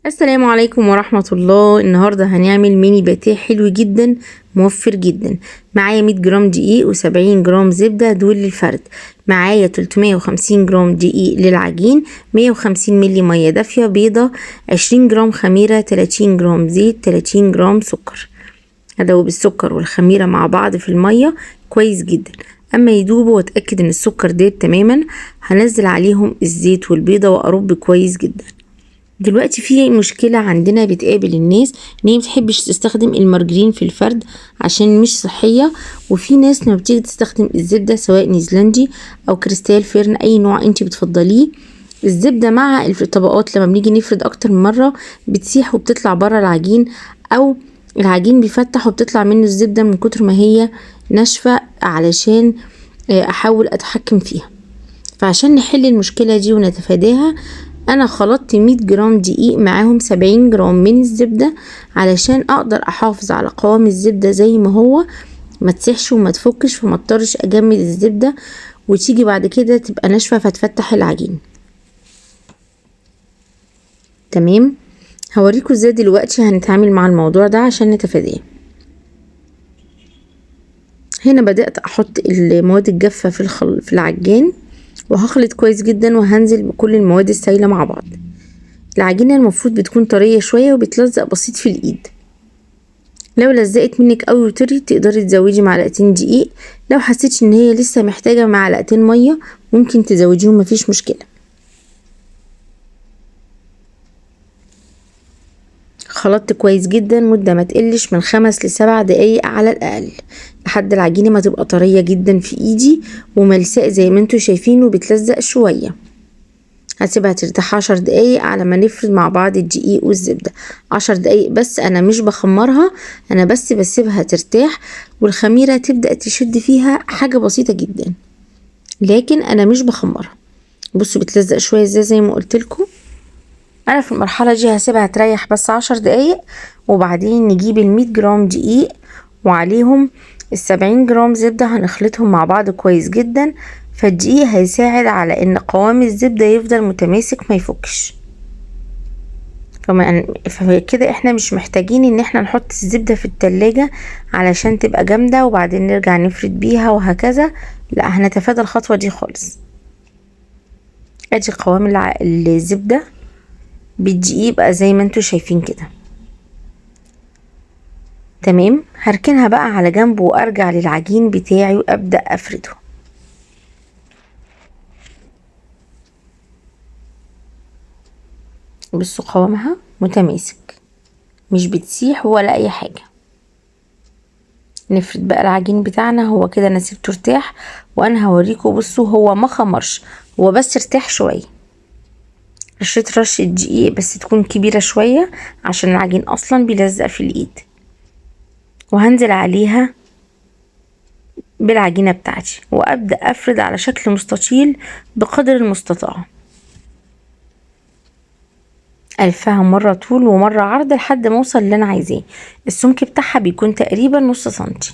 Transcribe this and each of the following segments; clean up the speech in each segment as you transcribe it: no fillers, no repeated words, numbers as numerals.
السلام عليكم ورحمة الله. النهاردة هنعمل ميني باتيه حلو جدا موفر جدا. معايا 100 جرام دقيق و70 جرام زبدة دول للفرد. معايا 350 جرام دقيق للعجين، 150 ملي مية دافية، بيضة، 20 جرام خميرة، 30 جرام زيت، 30 جرام سكر. هدوب السكر والخميرة مع بعض في المية كويس جدا. اما يدوبوا واتأكد ان السكر داب تماما، هنزل عليهم الزيت والبيضة واقرب كويس جدا. دلوقتي في مشكلة عندنا بتقابل الناس ان هي متحبش تستخدم المارجرين في الفرد عشان مش صحية، وفي ناس لما بتيجي تستخدم الزبدة سواء نيوزيلندي او كريستال فيرن اي نوع انت بتفضليه، الزبدة مع الطبقات لما بنيجي نفرد اكتر من مرة بتسيح وبتطلع بره العجين، او العجين بيفتح وبتطلع منه الزبدة من كتر ما هي ناشفة. علشان احاول اتحكم فيها، فعشان نحل المشكلة دي ونتفاداها، انا خلطت 100 جرام دقيق معاهم 70 جرام من الزبدة علشان اقدر احافظ على قوام الزبدة زي ما هو، ما تسيحش وما تفكش، وما اضطرش اجمد الزبدة وتيجي بعد كده تبقى ناشفة فتفتح العجين. تمام، هوريكم ازاي دلوقتي هنتعامل مع الموضوع ده عشان نتفاداه. هنا بدأت احط المواد الجافة في العجان، وهخلط كويس جدا وهنزل بكل المواد السائلة مع بعض. العجينة المفروض بتكون طرية شوية وبتلزق بسيط في الايد. لو لزقت منك قوي وطري تقدري تزودي معلقتين دقيق، لو حسيتي ان هي لسه محتاجة معلقتين مية ممكن تزوديهم، مفيش مشكلة. خلطت كويس جدا مدة ما تقلش من 5 ل7 دقايق على الاقل، لحد العجينة ما تبقى طرية جدا في ايدي وملساء زي ما انتوا شايفين وبتلزق شوية. هسيبها ترتاح 10 دقايق على ما نفرد مع بعض الدقيق والزبدة. 10 دقايق بس، انا مش بخمرها، انا بس بسيبها ترتاح والخميرة تبدأ تشد فيها حاجة بسيطة جدا، لكن انا مش بخمرها. بصوا بتلزق شوية ازاي زي ما قلت لكم. انا في المرحلة دي هسيبها تريح بس 10 دقايق، وبعدين نجيب ال100 جرام دقيق وعليهم ال70 جرام زبدة هنخلطهم مع بعض كويس جدا. فالدقيق هيساعد على ان قوام الزبدة يفضل متماسك ما يفكش. فكده احنا مش محتاجين ان احنا نحط الزبدة في التلاجة علشان تبقى جامدة وبعدين نرجع نفرد بيها وهكذا، لا هنتفادى الخطوة دي خالص. ادي قوام الزبدة بالدقيق بقى زي ما انتوا شايفين كده. تمام، هركنها بقى على جنب وارجع للعجين بتاعي وابدأ افرده. بصوا قوامها متماسك، مش بتسيح ولا اي حاجة. نفرد بقى العجين بتاعنا. هو كده انا سيبته ارتاح، وانا هوريكم. بصوا هو ما خمرش، هو بس ارتاح شوية. رشيت رشة دقيق بس تكون كبيرة شوية عشان العجين اصلا بيلزق في الايد، وهنزل عليها بالعجينة بتاعتي وابدأ افرد على شكل مستطيل بقدر المستطاع. الفها مرة طول ومرة عرض لحد ما اوصل اللي انا عايزاه. السمك بتاعها بيكون تقريبا نص سنتي.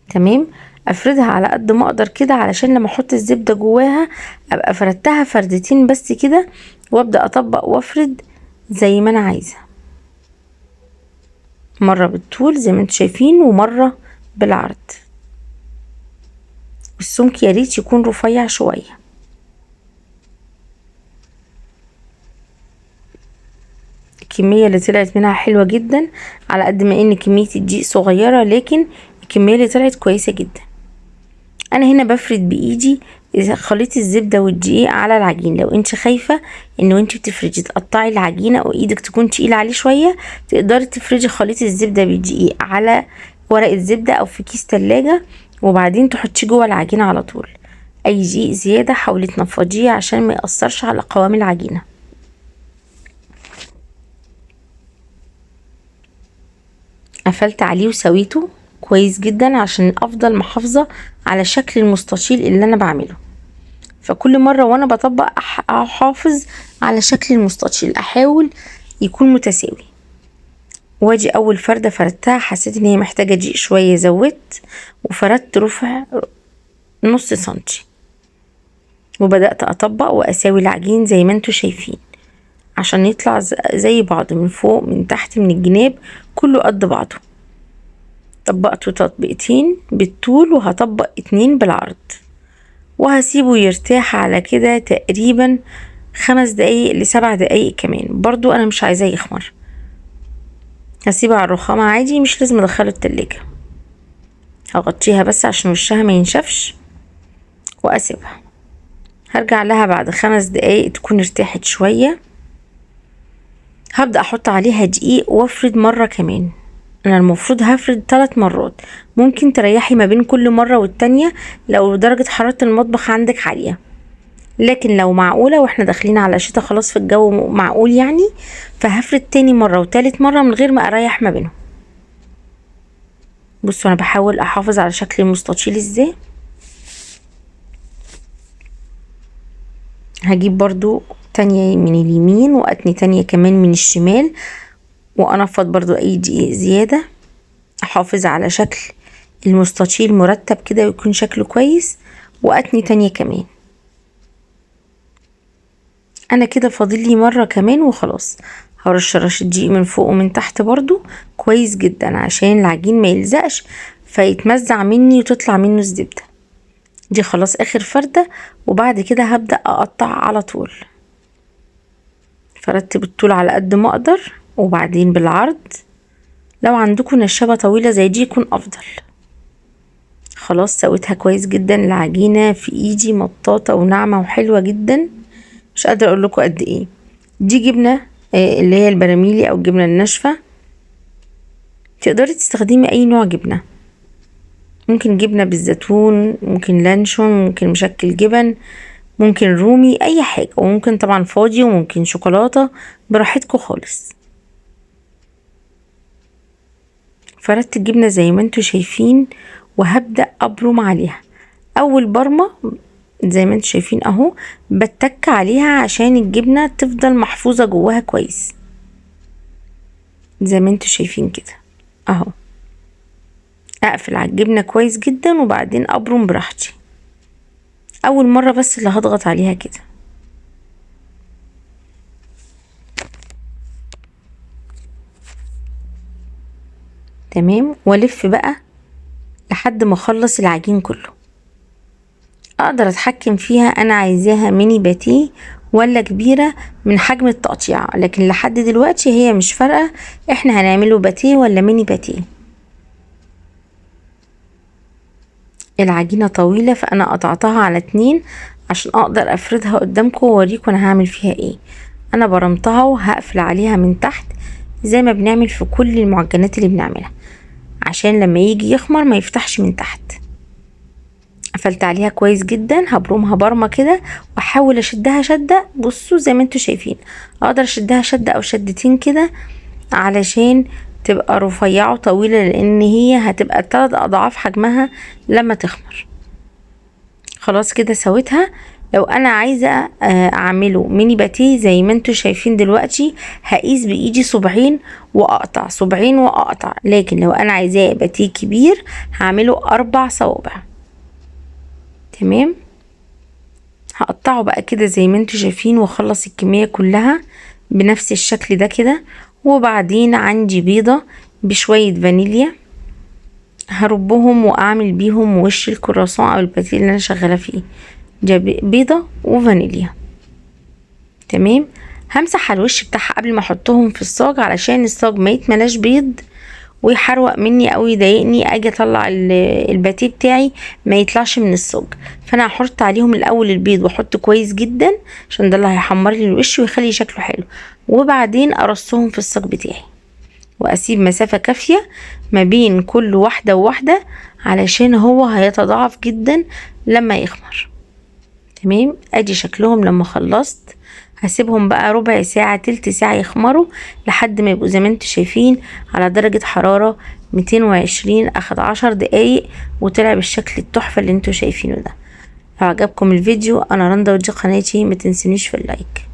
تمام، افردها على قد ما اقدر كده علشان لما احط الزبدة جواها ابقى فردتها فردتين بس كده، وابدأ اطبق وافرد زي ما انا عايزة، مرة بالطول زي ما انتوا شايفين ومرة بالعرض. والسمك ياريت يكون رفيع شوية. الكمية اللي طلعت منها حلوة جدا، على قد ما ان كمية الدقيق صغيرة لكن الكمية اللي طلعت كويسة جدا. انا هنا بفرد بايدي خليط الزبدة والدقيق على العجين. لو انت خايفة ان انت بتفردي تقطعي العجينة او ايدك تكون تقيلة عليه شوية، تقدري تفردي خليط الزبدة بالدقيق على ورق الزبدة او في كيس تلاجة وبعدين تحطيه جوه العجينة على طول. اي دقيق زيادة حاولي تنفضيه عشان ما يأثرش على قوام العجينة. قفلت عليه وسويته كويس جدا عشان افضل محافظة على شكل المستطيل اللي انا بعمله. فكل مرة وانا بطبق احافظ على شكل المستطيل، احاول يكون متساوي. واجي اول فردة فردتها حسيت ان هي محتاجة دقيق شوية، زودت وفردت رفع نص سنتي، وبدأت اطبق واساوي العجين زي ما انتوا شايفين عشان يطلع زي بعضه من فوق من تحت من الجناب كله قد بعضه. طبقته تطبيقتين بالطول وهطبق 2 بالعرض، وهسيبه يرتاح على كده تقريبا 5 دقايق ل7 دقايق كمان. برضو انا مش عايزاه يخمر، هسيبها على الرخامة عادي، مش لازم ادخله التلاجة. هغطيها بس عشان وشها ما ينشفش واسيبها. هرجع لها بعد 5 دقايق تكون ارتاحت شوية. هبدأ احط عليها دقيق وافرد مرة كمان. انا المفروض هفرد 3 مرات، ممكن تريحي ما بين كل مرة والتانية لو درجة حرارة المطبخ عندك عالية، لكن لو معقولة واحنا داخلين على شتا خلاص في الجو معقول يعني، فهفرد تاني مرة وتالت مرة من غير ما اريح ما بينهم. بصوا انا بحاول احافظ على شكل المستطيل ازاي. هجيب برضو تانية من اليمين واتني تانية كمان من الشمال، وانفض برضو اي دقيق زيادة. احافظ على شكل المستطيل مرتب كده ويكون شكله كويس، واتني تانية كمان. انا كده فاضل لي مرة كمان وخلاص. هرش رش الدقيق من فوق ومن تحت برضو كويس جدا عشان العجين ما يلزقش فيتمزع مني وتطلع منه الزبدة. دي خلاص اخر فردة، وبعد كده هبدأ اقطع على طول. فردت بالطول على قد ما اقدر وبعدين بالعرض. لو عندكم نشابة طويلة زي دي يكون افضل. خلاص سويتها كويس جدا. العجينة في ايدي مطاطة وناعمة وحلوة جدا، مش قادرة اقول لكم قد ايه. دي جبنة اللي هي البراميلي او الجبنة الناشفة. تقدري تستخدمي اي نوع جبنة، ممكن جبنة بالزيتون، ممكن لانشون، ممكن مشكل جبن، ممكن رومي، اي حاجة، وممكن طبعا فاضي وممكن شوكولاتة، براحتكم خالص. فردت الجبنة زي ما انتوا شايفين وهبدأ ابرم عليها. اول برمة زي ما انتوا شايفين اهو بتك عليها عشان الجبنة تفضل محفوظة جواها كويس زي ما انتوا شايفين كده اهو. اقفل على الجبنة كويس جدا وبعدين ابرم براحتي. اول مرة بس اللي هضغط عليها كده. تمام، والف بقى لحد ما اخلص العجين كله. اقدر اتحكم فيها انا عايزاها ميني باتيه ولا كبيرة من حجم التقطيع، لكن لحد دلوقتي هي مش فارقة احنا هنعمله باتيه ولا ميني باتيه. العجينة طويلة فانا قطعتها على 2 عشان اقدر افردها قدامكم واوريكم انا هعمل فيها ايه. انا برمتها وهقفل عليها من تحت زي ما بنعمل في كل المعجنات اللي بنعملها عشان لما يجي يخمر ما يفتحش من تحت. قفلت عليها كويس جدا. هبرمها برمة كده واحاول اشدها شدة. بصوا زي ما انتوا شايفين اقدر اشدها شدة او شدتين كده علشان تبقى رفيعة وطويلة، لان هي هتبقى 3 اضعاف حجمها لما تخمر. خلاص كده سويتها. لو انا عايزة اعمله ميني باتيه زي ما انتوا شايفين دلوقتي هقيس بايدي صبعين واقطع، صبعين واقطع، لكن لو انا عايزاه باتيه كبير هعمله 4 صوابع. تمام، هقطعه بقى كده زي ما انتوا شايفين واخلص الكمية كلها بنفس الشكل ده كده. وبعدين عندي بيضة بشوية فانيليا هربهم واعمل بيهم وش الكرواسون او الباتيه اللي انا شغالة فيه. بيضة وفانيليا. تمام، همسح على الوش بتاعها قبل ما احطهم في الصاج علشان الصاج ما يتملاش بيض ويحروق مني او يضايقني اجي اطلع الباتيه بتاعي ما يطلعش من الصاج. فانا هحط عليهم الاول البيض واحط كويس جدا عشان ده اللي هيحمر لي الوش ويخلي شكله حلو، وبعدين ارصهم في الصاج بتاعي واسيب مسافة كافية ما بين كل واحدة وواحدة علشان هو هيتضاعف جدا لما يخمر. تمام، ادي شكلهم لما خلصت. هسيبهم بقى ربع ساعة تلت ساعة يخمروا لحد ما يبقوا زي ما انتوا شايفين على درجة حرارة 220. اخد 10 دقايق وطلع بالشكل التحفة اللي انتوا شايفينه ده. لو عجبكم الفيديو انا رندا ودي قناتي، ما تنسونيش في اللايك.